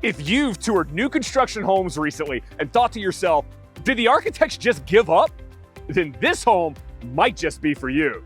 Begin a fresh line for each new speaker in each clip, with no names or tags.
If you've toured new construction homes recently and thought to yourself, did the architects just give up? Then this home might just be for you.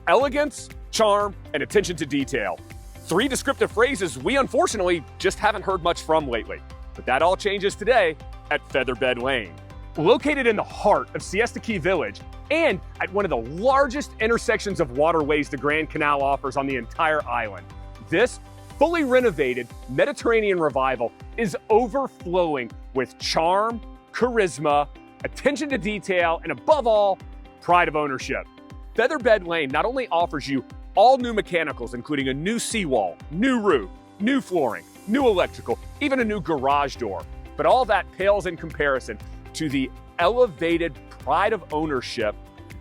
Elegance, charm, and attention to detail. 3 descriptive phrases we unfortunately just haven't heard much from lately. But that all changes today at Featherbed Lane. Located in the heart of Siesta Key Village and at one of the largest intersections of waterways the Grand Canal offers on the entire island, this fully renovated Mediterranean revival is overflowing with charm, charisma, attention to detail, and above all, pride of ownership. Featherbed Lane not only offers you all new mechanicals, including a new seawall, new roof, new flooring, new electrical, even a new garage door, but all that pales in comparison to the elevated pride of ownership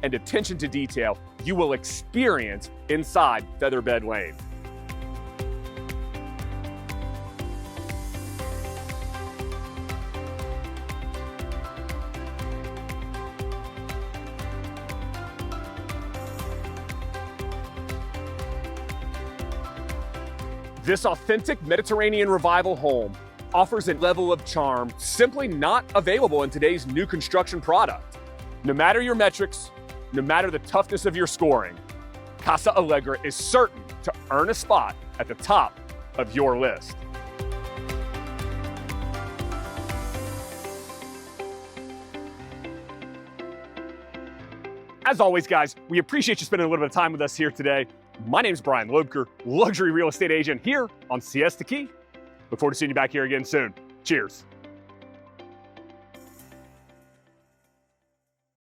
and attention to detail you will experience inside Featherbed Lane. This authentic Mediterranean revival home offers a level of charm simply not available in today's new construction product. No matter your metrics, no matter the toughness of your scoring, Casa Alegre is certain to earn a spot at the top of your list. As always, guys, we appreciate you spending a little bit of time with us here today. My name is Brian Lobker, luxury real estate agent here on Siesta Key. Look forward to seeing you back here again soon. Cheers.